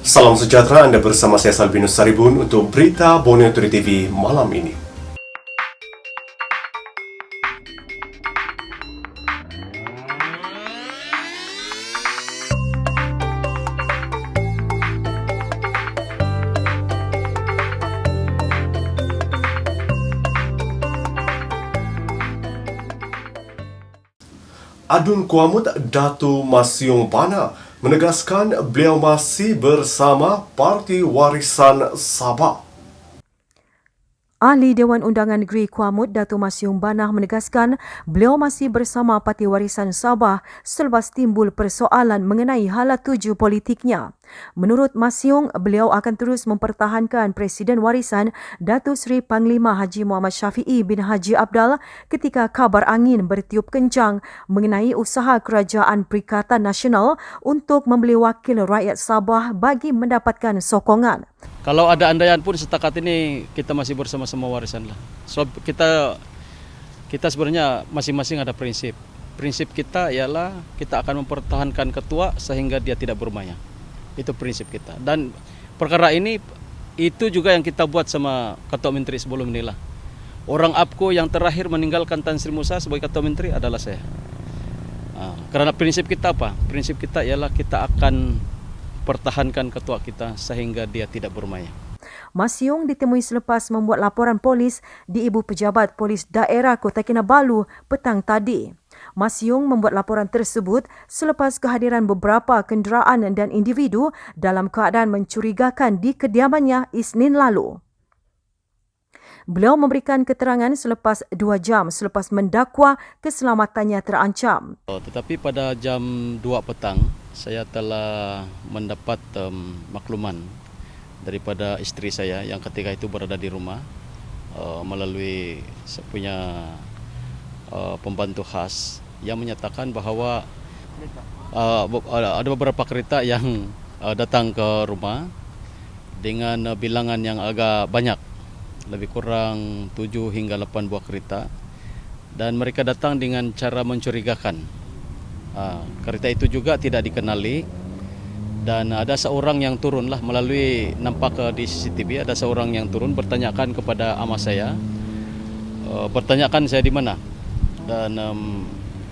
Salam sejahtera, Anda bersama saya Salvinus Saribun untuk berita Borneo Today TV malam ini. Adun Kuamut Datu Masyong Bana menegaskan beliau masih bersama Parti Warisan Sabah. Ahli Dewan Undangan Negeri Kuamut Datuk Masyong Banah menegaskan beliau masih bersama Parti Warisan Sabah selepas timbul persoalan mengenai hala tuju politiknya. Menurut Masyong, beliau akan terus mempertahankan Presiden Warisan Datuk Seri Panglima Haji Muhammad Syafiee bin Haji Abdal ketika kabar angin bertiup kencang mengenai usaha Kerajaan Perikatan Nasional untuk membeli wakil rakyat Sabah bagi mendapatkan sokongan. Kalau ada andaian pun setakat ini kita masih bersama-sama warisan lah. So kita sebenarnya masing-masing ada prinsip. Prinsip kita ialah kita akan mempertahankan ketua sehingga dia tidak bermaya. Itu prinsip kita. Dan perkara ini itu juga yang kita buat sama Ketua Menteri sebelum inilah. Orang APKO yang terakhir meninggalkan Tan Sri Musa sebagai Ketua Menteri adalah saya. Karena prinsip kita apa? Prinsip kita ialah kita akan pertahankan ketua kita sehingga dia tidak bermaya. Masyong ditemui selepas membuat laporan polis di Ibu Pejabat Polis Daerah Kota Kinabalu petang tadi. Masyong membuat laporan tersebut selepas kehadiran beberapa kenderaan dan individu dalam keadaan mencurigakan di kediamannya Isnin lalu. Beliau memberikan keterangan selepas 2 jam selepas mendakwa keselamatannya terancam. Tetapi pada jam 2 petang, saya telah mendapat makluman daripada isteri saya yang ketika itu berada di rumah melalui saya punya pembantu khas yang menyatakan bahawa ada beberapa kereta yang datang ke rumah dengan bilangan yang agak banyak, lebih kurang 7 hingga 8 buah kereta, dan mereka datang dengan cara mencurigakan. Kereta itu juga tidak dikenali dan ada seorang yang turunlah melalui nampak di CCTV, ada seorang yang turun bertanyakan kepada ama saya, bertanyakan saya di mana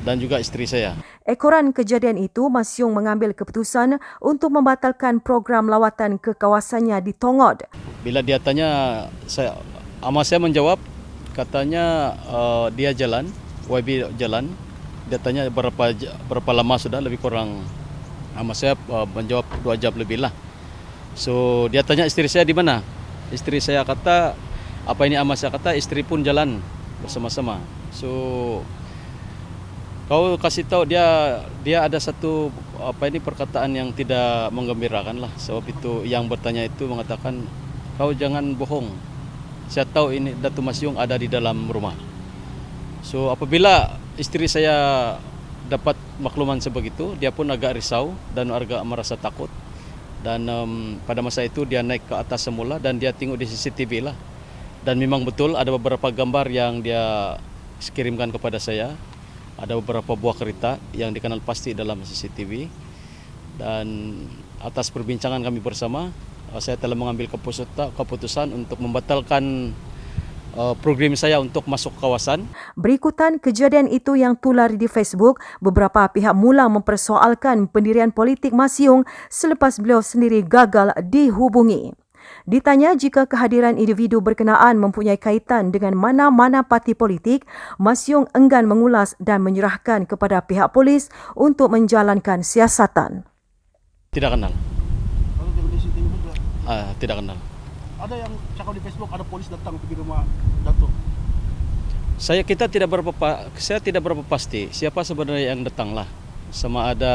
dan juga isteri saya. Ekoran kejadian itu, Masyong mengambil keputusan untuk membatalkan program lawatan ke kawasannya di Tongod. Bila dia tanya, ama saya menjawab, katanya dia jalan, YB jalan. Dia tanya berapa lama sudah, lebih kurang ama saya menjawab 2 jam lebih lah. So dia tanya istri saya di mana. Istri saya kata, apa ini ama saya kata, istri pun jalan bersama-sama. So kau kasih tahu dia ada satu perkataan yang tidak menggembirakan lah. Sebab itu yang bertanya itu mengatakan, kau jangan bohong. Saya tahu ini Datuk Masyong ada di dalam rumah. So apabila istri saya dapat makluman sebegitu, dia pun agak risau dan agak merasa takut. Dan pada masa itu dia naik ke atas semula dan dia tengok di CCTV lah. Dan memang betul ada beberapa gambar yang dia kirimkan kepada saya. Ada beberapa buah kereta yang dikenal pasti dalam CCTV. Dan atas perbincangan kami bersama, saya telah mengambil keputusan untuk membatalkan program saya untuk masuk kawasan. Berikutan kejadian itu yang tular di Facebook, beberapa pihak mula mempersoalkan pendirian politik Masyong selepas beliau sendiri gagal dihubungi. Ditanya jika kehadiran individu berkenaan mempunyai kaitan dengan mana-mana parti politik, Masyong enggan mengulas dan menyerahkan kepada pihak polis untuk menjalankan siasatan. Tidak kenal. Tidak kenal. Ada yang cakap di Facebook ada polis datang pergi rumah Datuk. Saya tidak berapa pasti siapa sebenarnya yang datang lah. Sama ada,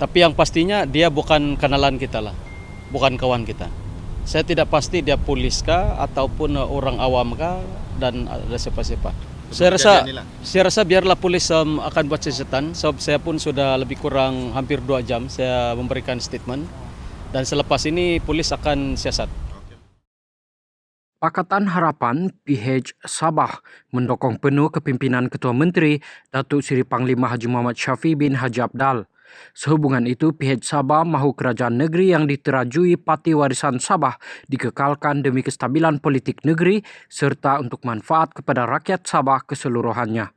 tapi yang pastinya dia bukan kenalan kita lah, bukan kawan kita. Saya tidak pasti dia polis kah ataupun orang awam kah dan ada siapa-siapa. Saya rasa biarlah polis akan buat siasatan. Sebab saya pun sudah lebih kurang hampir 2 jam saya memberikan statement. Dan selepas ini polis akan siasat. Pakatan Harapan PH Sabah mendukung penuh kepimpinan Ketua Menteri Datuk Seri Panglima Haji Muhammad Syafiee bin Haji Abdal. Sehubungan itu, PH Sabah mahu kerajaan negeri yang diterajui Parti Warisan Sabah dikekalkan demi kestabilan politik negeri serta untuk manfaat kepada rakyat Sabah keseluruhannya.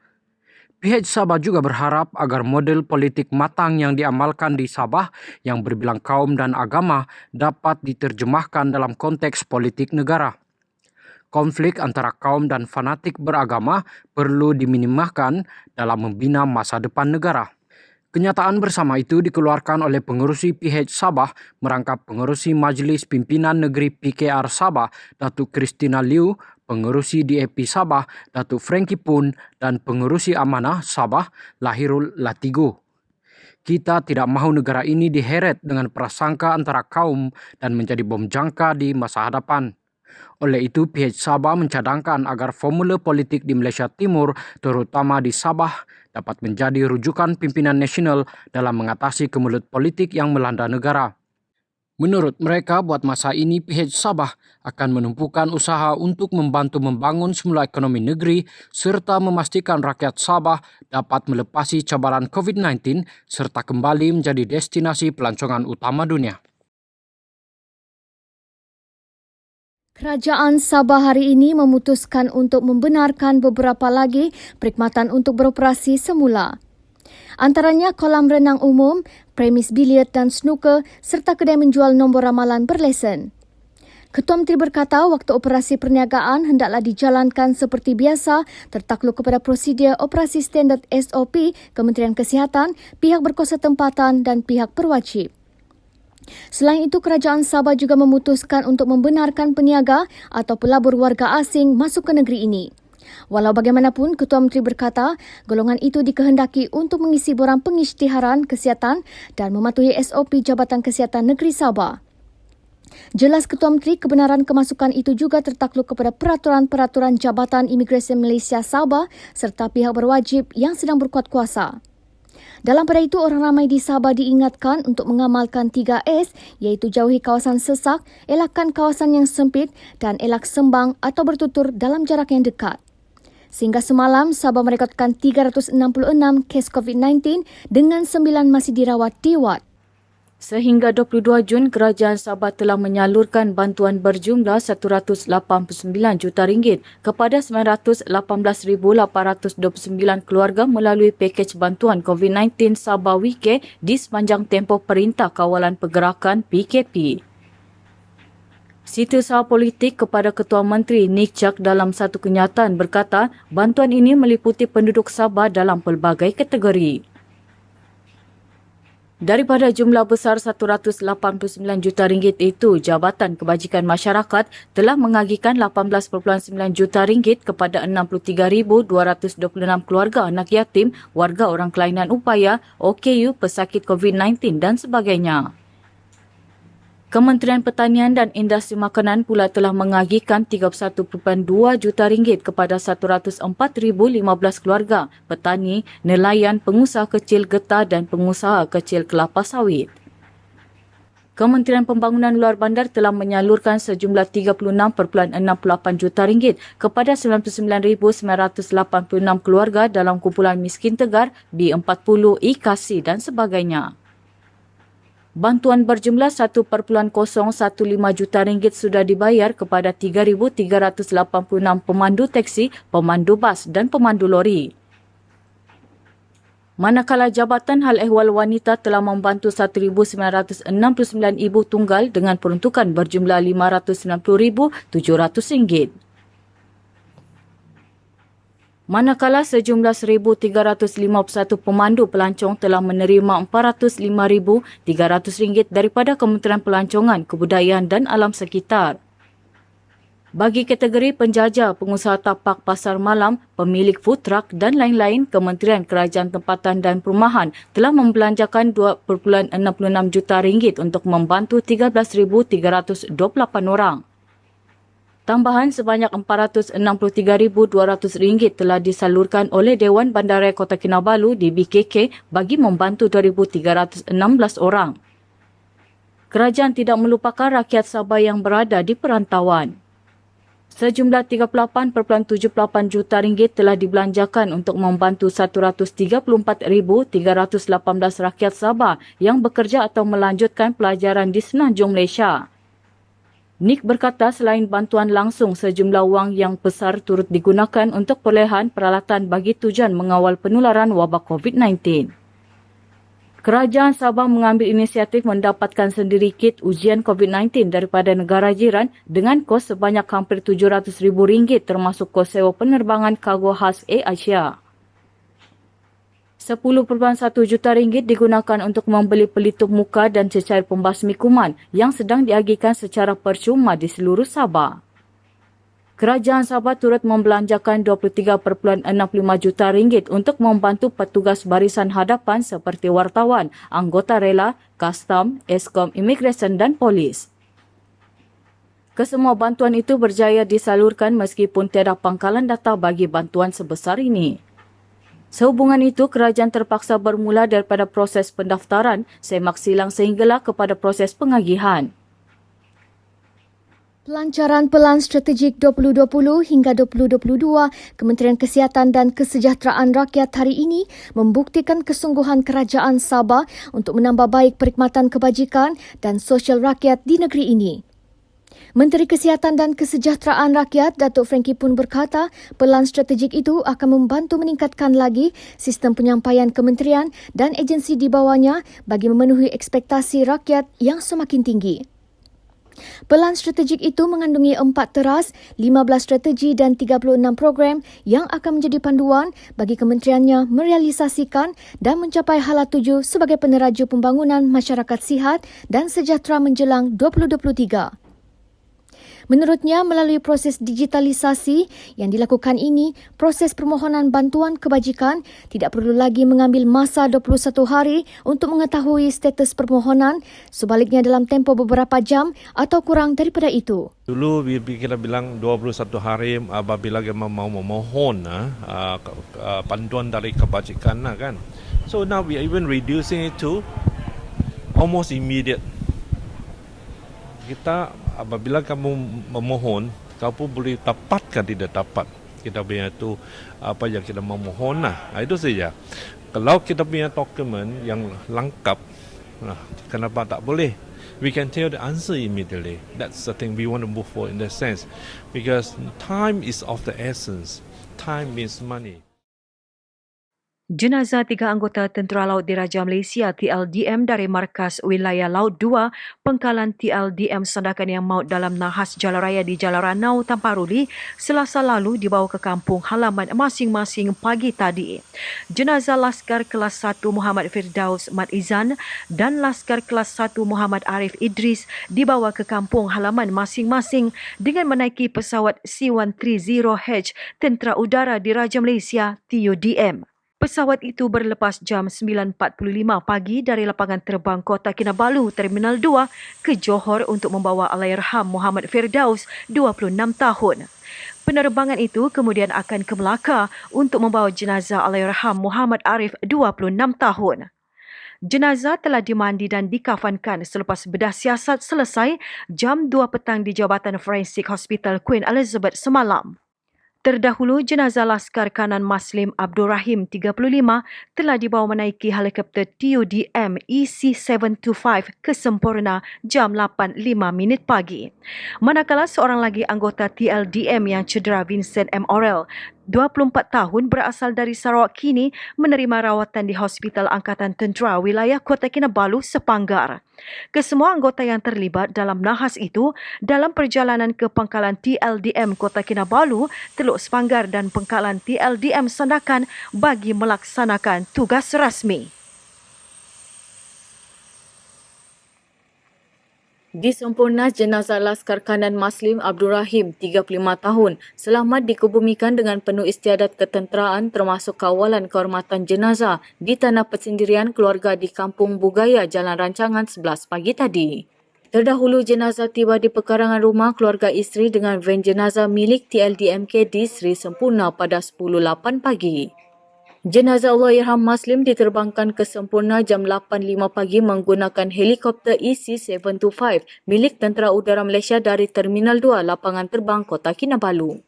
PH Sabah juga berharap agar model politik matang yang diamalkan di Sabah yang berbilang kaum dan agama dapat diterjemahkan dalam konteks politik negara. Konflik antara kaum dan fanatik beragama perlu diminimaliskan dalam membina masa depan negara. Kenyataan bersama itu dikeluarkan oleh pengerusi PH Sabah merangkap pengerusi Majlis Pimpinan Negeri PKR Sabah, Datuk Christina Liu, pengerusi DAP Sabah, Datuk Frankie Pun dan pengerusi Amanah Sabah, Lahirul Latigo. Kita tidak mahu negara ini diheret dengan prasangka antara kaum dan menjadi bom jangka di masa hadapan. Oleh itu, PH Sabah mencadangkan agar formula politik di Malaysia Timur, terutama di Sabah, dapat menjadi rujukan pimpinan nasional dalam mengatasi kemelut politik yang melanda negara. Menurut mereka, buat masa ini PH Sabah akan menumpukan usaha untuk membantu membangun semula ekonomi negeri serta memastikan rakyat Sabah dapat melepasi cabaran COVID-19 serta kembali menjadi destinasi pelancongan utama dunia. Kerajaan Sabah hari ini memutuskan untuk membenarkan beberapa lagi perkhidmatan untuk beroperasi semula. Antaranya kolam renang umum, premis biliard dan snooker serta kedai menjual nombor ramalan berlesen. Ketua Menteri berkata waktu operasi perniagaan hendaklah dijalankan seperti biasa tertakluk kepada prosedur operasi standard SOP Kementerian Kesihatan, pihak berkuasa tempatan dan pihak berwajib. Selain itu, Kerajaan Sabah juga memutuskan untuk membenarkan peniaga atau pelabur warga asing masuk ke negeri ini. Walau bagaimanapun, Ketua Menteri berkata golongan itu dikehendaki untuk mengisi borang pengisytiharan kesihatan dan mematuhi SOP Jabatan Kesihatan Negeri Sabah. Jelas Ketua Menteri, kebenaran kemasukan itu juga tertakluk kepada peraturan-peraturan Jabatan Imigresen Malaysia Sabah serta pihak berwajib yang sedang berkuat kuasa. Dalam pada itu, orang ramai di Sabah diingatkan untuk mengamalkan 3S iaitu jauhi kawasan sesak, elakkan kawasan yang sempit dan elak sembang atau bertutur dalam jarak yang dekat. Sehingga semalam, Sabah merekodkan 366 kes COVID-19 dengan 9 masih dirawat di wad. Sehingga 22 Jun, Kerajaan Sabah telah menyalurkan bantuan berjumlah RM189 juta kepada 918,829 keluarga melalui pakej bantuan COVID-19 Sabah Wike di sepanjang tempoh Perintah Kawalan Pergerakan PKP. Setiausaha politik kepada Ketua Menteri Nick Chuck dalam satu kenyataan berkata bantuan ini meliputi penduduk Sabah dalam pelbagai kategori. Daripada jumlah besar RM189 juta itu, Jabatan Kebajikan Masyarakat telah mengagihkan RM18.9 juta kepada 63,226 keluarga anak yatim, warga orang kelainan upaya, OKU, pesakit COVID-19 dan sebagainya. Kementerian Pertanian dan Industri Makanan pula telah mengagihkan RM31.2 juta kepada 104,015 keluarga, petani, nelayan, pengusaha kecil getah dan pengusaha kecil kelapa sawit. Kementerian Pembangunan Luar Bandar telah menyalurkan sejumlah RM36.68 juta kepada 99,986 keluarga dalam kumpulan miskin tegar, B40, IKASI dan sebagainya. Bantuan berjumlah RM1.015 juta sudah dibayar kepada 3,386 pemandu teksi, pemandu bas dan pemandu lori. Manakala Jabatan Hal Ehwal Wanita telah membantu 1,969 ibu tunggal dengan peruntukan berjumlah RM590,700. Manakala sejumlah 1,351 pemandu pelancong telah menerima RM405,300 daripada Kementerian Pelancongan, Kebudayaan dan Alam Sekitar. Bagi kategori penjajah, pengusaha tapak pasar malam, pemilik food truck dan lain-lain, Kementerian Kerajaan Tempatan dan Perumahan telah membelanjakan RM2.66 juta untuk membantu 13,328 orang. Tambahan sebanyak RM463,200 telah disalurkan oleh Dewan Bandaraya Kota Kinabalu di BKK bagi membantu 2,316 orang. Kerajaan tidak melupakan rakyat Sabah yang berada di perantauan. Sejumlah 38.78 juta ringgit telah dibelanjakan untuk membantu 134,318 rakyat Sabah yang bekerja atau melanjutkan pelajaran di Semenanjung Malaysia. Nick berkata selain bantuan langsung, sejumlah wang yang besar turut digunakan untuk perolehan peralatan bagi tujuan mengawal penularan wabak COVID-19. Kerajaan Sabah mengambil inisiatif mendapatkan sendiri kit ujian COVID-19 daripada negara jiran dengan kos sebanyak hampir RM700,000 termasuk kos sewa penerbangan kargo khas Air Asia. 10.1 juta ringgit digunakan untuk membeli pelitup muka dan cecair pembasmi kuman yang sedang diagihkan secara percuma di seluruh Sabah. Kerajaan Sabah turut membelanjakan 23.65 juta ringgit untuk membantu petugas barisan hadapan seperti wartawan, anggota rela, kastam, Eskom, imigresen dan polis. Kesemua bantuan itu berjaya disalurkan meskipun tiada pangkalan data bagi bantuan sebesar ini. Sehubungan itu, kerajaan terpaksa bermula daripada proses pendaftaran, semak silang sehinggalah kepada proses pengagihan. Pelancaran Pelan Strategik 2020 hingga 2022 Kementerian Kesihatan dan Kesejahteraan Rakyat hari ini membuktikan kesungguhan kerajaan Sabah untuk menambah baik perkhidmatan kebajikan dan sosial rakyat di negeri ini. Menteri Kesihatan dan Kesejahteraan Rakyat Datuk Frankie pun berkata pelan strategik itu akan membantu meningkatkan lagi sistem penyampaian kementerian dan agensi di bawahnya bagi memenuhi ekspektasi rakyat yang semakin tinggi. Pelan strategik itu mengandungi 4 teras, 15 strategi dan 36 program yang akan menjadi panduan bagi kementeriannya merealisasikan dan mencapai hala tuju sebagai peneraju pembangunan masyarakat sihat dan sejahtera menjelang 2023. Menurutnya, melalui proses digitalisasi yang dilakukan ini, proses permohonan bantuan kebajikan tidak perlu lagi mengambil masa 21 hari untuk mengetahui status permohonan, sebaliknya dalam tempoh beberapa jam atau kurang daripada itu. Dulu kita bilang 21 hari apabila kita mau memohon bantuan dari kebajikan kan. So now we are even reducing it to almost immediate. Kita apabila kamu memohon, kamu boleh dapatkan tidak dapat. Kita punya itu apa yang kita memohon itu saja. Kalau kita punya dokumen yang lengkap, kenapa tak boleh? We can tell the answer immediately. That's the thing we want to move forward in that sense. Because time is of the essence. Time means money. Jenazah 3 anggota Tentera Laut Diraja Malaysia TLDM dari Markas Wilayah Laut 2, Pengkalan TLDM Sandakan yang maut dalam nahas jalan raya di Jalan Ranau, Tamparuli, Selasa lalu dibawa ke kampung halaman masing-masing pagi tadi. Jenazah Laskar Kelas 1 Muhammad Firdaus Mat Izan dan Laskar Kelas 1 Muhammad Arif Idris dibawa ke kampung halaman masing-masing dengan menaiki pesawat C-130H Tentera Udara Diraja Malaysia TUDM. Pesawat itu berlepas jam 9.45 pagi dari lapangan terbang Kota Kinabalu Terminal 2 ke Johor untuk membawa Allahyarham Muhammad Firdaus, 26 tahun. Penerbangan itu kemudian akan ke Melaka untuk membawa jenazah Allahyarham Muhammad Arif, 26 tahun. Jenazah telah dimandi dan dikafankan selepas bedah siasat selesai jam 2 petang di Jabatan Forensik Hospital Queen Elizabeth semalam. Terdahulu, jenazah Laskar Kanan Maslim Abdul Rahim, 35, telah dibawa menaiki helikopter TUDM EC-725 ke Semporna jam 8.05 pagi. Manakala seorang lagi anggota TLDM yang cedera, Vincent M. Orel, 24 tahun berasal dari Sarawak, kini menerima rawatan di Hospital Angkatan Tentera Wilayah Kota Kinabalu, Sepanggar. Kesemua anggota yang terlibat dalam nahas itu dalam perjalanan ke pangkalan TLDM Kota Kinabalu, Teluk Sepanggar dan pangkalan TLDM Sandakan bagi melaksanakan tugas rasmi. Di Semporna, jenazah Laskar Kanan Maslim Abdul Rahim, 35 tahun, selamat dikebumikan dengan penuh istiadat ketenteraan termasuk kawalan kehormatan jenazah di tanah persendirian keluarga di Kampung Bugaya, Jalan Rancangan 11 pagi tadi. Terdahulu, jenazah tiba di pekarangan rumah keluarga isteri dengan van jenazah milik TLDMK di Sri Sempurna pada 10.08 pagi. Jenazah Allahyarham Maslim diterbangkan ke Semporna jam 8.05 pagi menggunakan helikopter EC-725 milik Tentera Udara Malaysia dari Terminal 2 Lapangan Terbang Kota Kinabalu.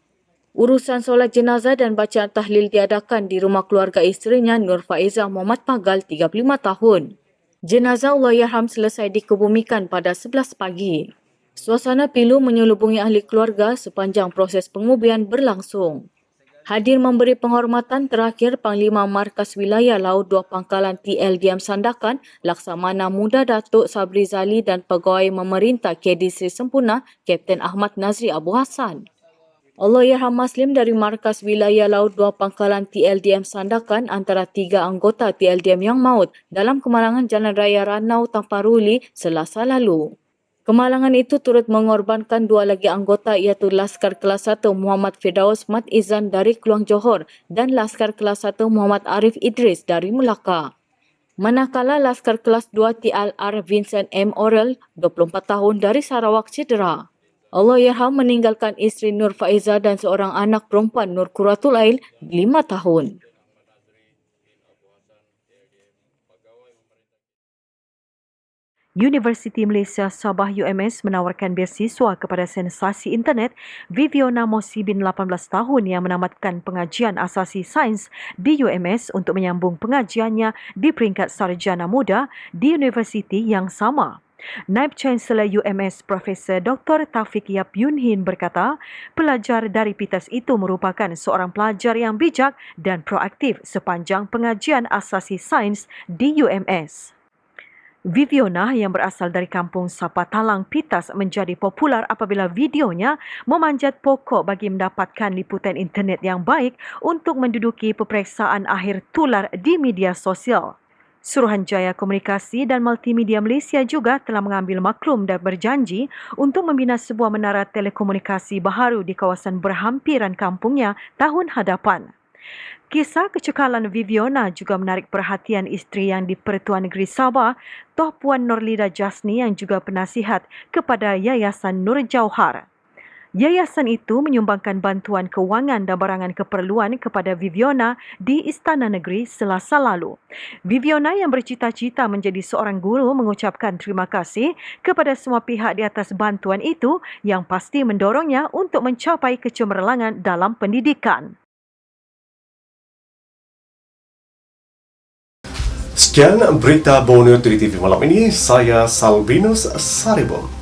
Urusan solat jenazah dan bacaan tahlil diadakan di rumah keluarga isterinya Nur Faizah Muhammad Pagal, 35 tahun. Jenazah Allahyarham selesai dikebumikan pada 11 pagi. Suasana pilu menyelubungi ahli keluarga sepanjang proses pengubian berlangsung. Hadir memberi penghormatan terakhir Panglima Markas Wilayah Laut 2 Pangkalan TL Diam Sandakan, Laksamana Muda Datuk Sabri Zali dan Pegawai Memerintah KD Seri Semporna, Kapten Ahmad Nazri Abu Hassan. Allahyarham Maslim dari Markas Wilayah Laut 2 Pangkalan TLDM Sandakan antara 3 anggota TLDM yang maut dalam kemalangan Jalan Raya Ranau Tamparuli Selasa lalu. Kemalangan itu turut mengorbankan 2 lagi anggota iaitu Laskar Kelas 1 Muhammad Firdaus Mat Izan dari Keluang Johor dan Laskar Kelas 1 Muhammad Arif Idris dari Melaka. Manakala Laskar Kelas 2 TLR Vincent M. Orel, 24 tahun dari Sarawak cedera. Allahyarham meninggalkan isteri Nur Faizah dan seorang anak perempuan Nur Quratul Ail 5 tahun. Universiti Malaysia Sabah UMS menawarkan beasiswa kepada sensasi internet Viviana Mosi bin 18 tahun yang menamatkan pengajian asasi sains di UMS untuk menyambung pengajiannya di peringkat sarjana muda di universiti yang sama. Naib Chancellor UMS Profesor Dr. Taufik Yap Yun Hin berkata, pelajar dari PITAS itu merupakan seorang pelajar yang bijak dan proaktif sepanjang pengajian asasi sains di UMS. Viviana yang berasal dari kampung Sapatalang Pitas menjadi popular apabila videonya memanjat pokok bagi mendapatkan liputan internet yang baik untuk menduduki peperiksaan akhir tular di media sosial. Suruhanjaya Komunikasi dan Multimedia Malaysia juga telah mengambil maklum dan berjanji untuk membina sebuah menara telekomunikasi baharu di kawasan berhampiran kampungnya tahun hadapan. Kisah kecekalan Viviana juga menarik perhatian isteri yang di Pertuan Negeri Sabah, Toh Puan Norlida Jasni yang juga penasihat kepada Yayasan Nur Jauhar. Yayasan itu menyumbangkan bantuan kewangan dan barangan keperluan kepada Viviana di Istana Negeri Selasa lalu. Viviana yang bercita-cita menjadi seorang guru mengucapkan terima kasih kepada semua pihak di atas bantuan itu yang pasti mendorongnya untuk mencapai kecemerlangan dalam pendidikan. Sekian berita Borneo 3 TV malam ini. Saya Salbinus Saribom.